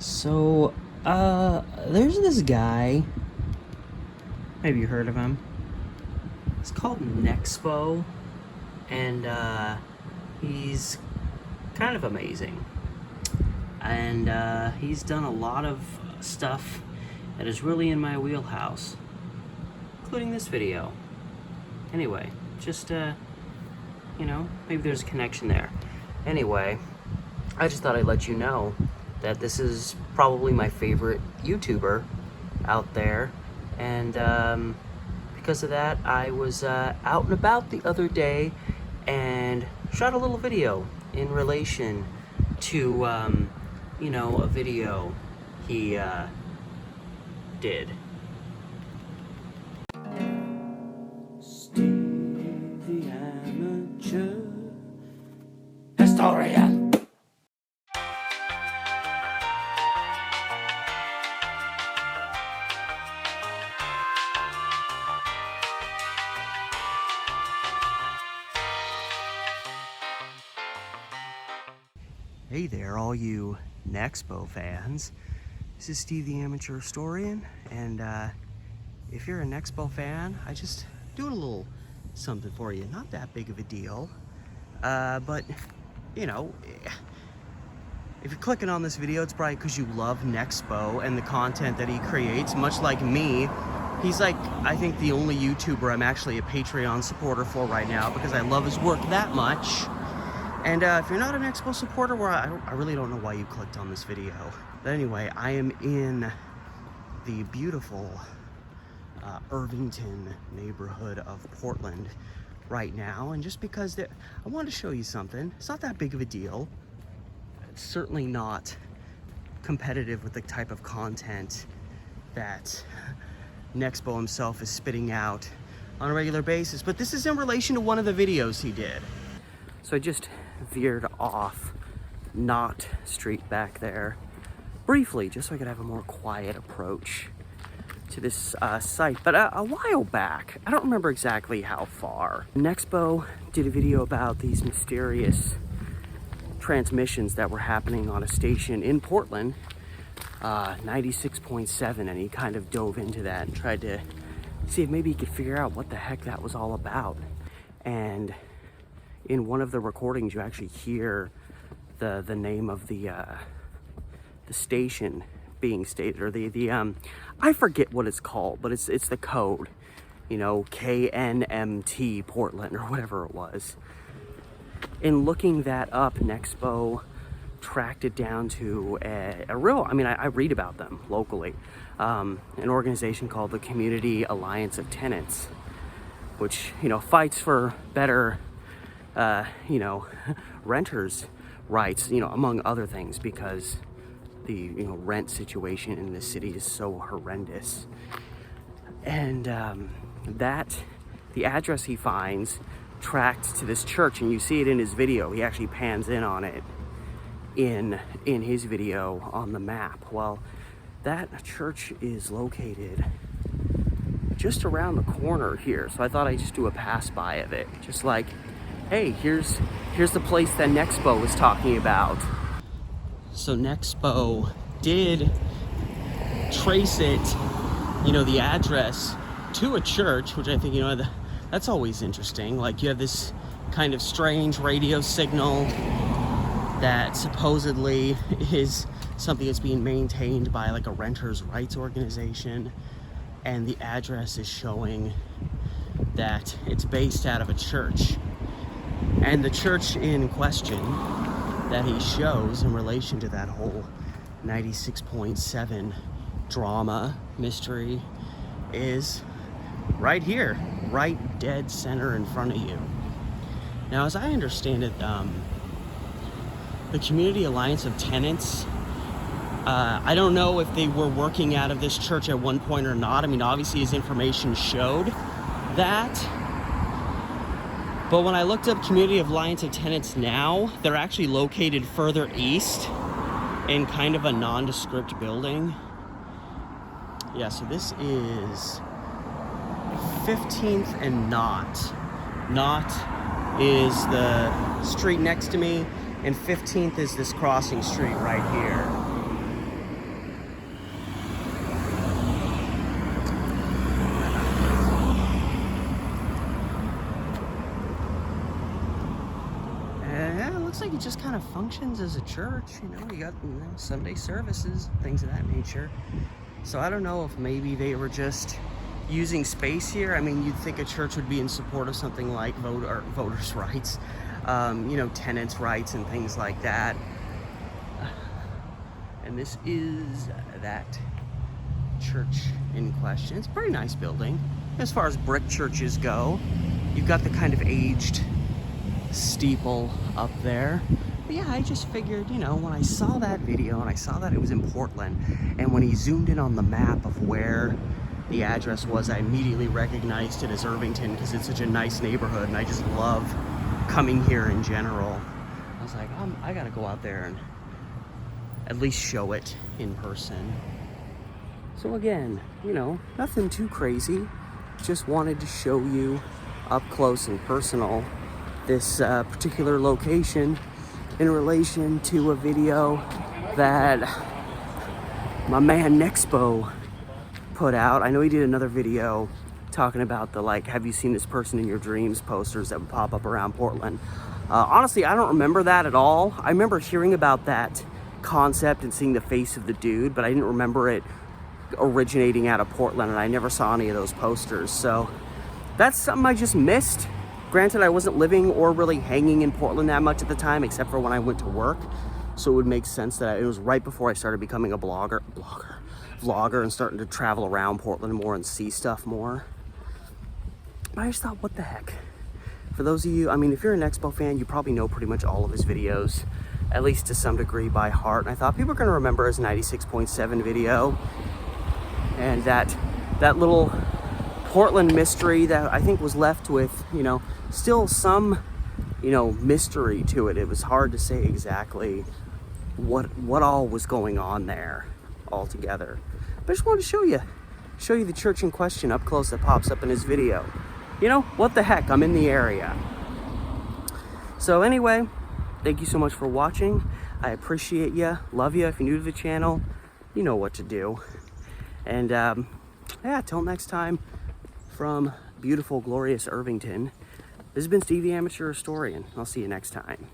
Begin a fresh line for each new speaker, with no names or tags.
So, there's this guy, maybe you heard of him. It's called Nexpo, and, he's kind of amazing. And, he's done a lot of stuff that is really in my wheelhouse, including this video. Anyway, just, maybe there's a connection there. Anyway, I just thought I'd let you know that this is probably my favorite YouTuber out there, and because of that, I was out and about the other day and shot a little video in relation to a video he did. Steve the Amateur Historian. Hey there, all you NEXPO fans. This is Steve the Amateur Historian, and if you're a NEXPO fan, I just doing a little something for you. Not that big of a deal, but if you're clicking on this video, it's probably because you love Nexpo and the content that he creates. Much like me, he's like, I think, the only YouTuber I'm actually a Patreon supporter for right now because I love his work that much. And if you're not an Nexpo supporter, well, I really don't know why you clicked on this video. But anyway, I am in the beautiful Irvington neighborhood of Portland right now. And just because I wanted to show you something. It's not that big of a deal. It's certainly not competitive with the type of content that Nexpo himself is spitting out on a regular basis. But this is in relation to one of the videos he did. So I just veered off Knott Street back there briefly, just so I could have a more quiet approach to this site. But a while back, I don't remember exactly how far, Nexpo did a video about these mysterious transmissions that were happening on a station in Portland, 96.7, and he kind of dove into that and tried to see if maybe he could figure out what the heck that was all about. And in one of the recordings, you actually hear the name of the station being stated, or I forget what it's called, but it's the code, KNMT Portland or whatever it was. In looking that up, Nexpo tracked it down to a real, I read about them locally, an organization called the Community Alliance of Tenants, which, fights for better renters' rights, among other things, because the, rent situation in this city is so horrendous. And the address he finds tracked to this church, and you see it in his video. He actually pans in on it in his video on the map. Well, that church is located just around the corner here. So I thought I'd just do a pass by of it, just like, hey, here's the place that Nexpo was talking about. So Nexpo did trace it, the address to a church, which I think, that's always interesting. Like, you have this kind of strange radio signal that supposedly is something that's being maintained by like a renters' rights organization, and the address is showing that it's based out of a church. And the church in question that he shows in relation to that whole 96.7 drama mystery is right here, right dead center in front of you. Now, as I understand it, the Community Alliance of Tenants, I don't know if they were working out of this church at one point or not. Obviously his information showed that. But when I looked up Community Alliance of Tenants now, they're actually located further east in kind of a nondescript building. Yeah, so this is 15th and Knott. Knott is the street next to me, and 15th is this crossing street right here. just kind of functions as a church. You know, you got Sunday services, things of that nature. So I don't know if maybe they were just using space here. I mean, you'd think a church would be in support of something like voters' rights, you know, tenants' rights and things like that. And this is that church in question. It's a pretty nice building as far as brick churches go. You've got the kind of aged steeple up there. But yeah, I just figured, you know, when I saw that video and I saw that it was in Portland, and when he zoomed in on the map of where the address was, I immediately recognized it as Irvington because it's such a nice neighborhood and I just love coming here in general. I was like, I gotta go out there and at least show it in person. So again, you know, nothing too crazy. Just wanted to show you up close and personal this particular location in relation to a video that my man Nexpo put out. I know he did another video talking about the, like, have you seen this person in your dreams posters that would pop up around Portland. Honestly, I don't remember that at all. I remember hearing about that concept and seeing the face of the dude, but I didn't remember it originating out of Portland, and I never saw any of those posters. So that's something I just missed. Granted, I wasn't living or really hanging in Portland that much at the time, except for when I went to work. So it would make sense that it was right before I started becoming a vlogger and starting to travel around Portland more and see stuff more. But I just thought, what the heck? For those of you, I mean, if you're a Nexpo fan, you probably know pretty much all of his videos, at least to some degree by heart. And I thought people are gonna remember his 96.7 video and that little Portland mystery that I think was left with, you know, still some, you know, mystery to it. It was hard to say exactly what all was going on there altogether. But I just wanted to show you the church in question up close that pops up in his video. You know, what the heck, I'm in the area. So anyway, thank you so much for watching. I appreciate you, love you. If you're new to the channel, you know what to do. And yeah, till next time, from beautiful, glorious Irvington, this has been Steve the Amateur Historian. I'll see you next time.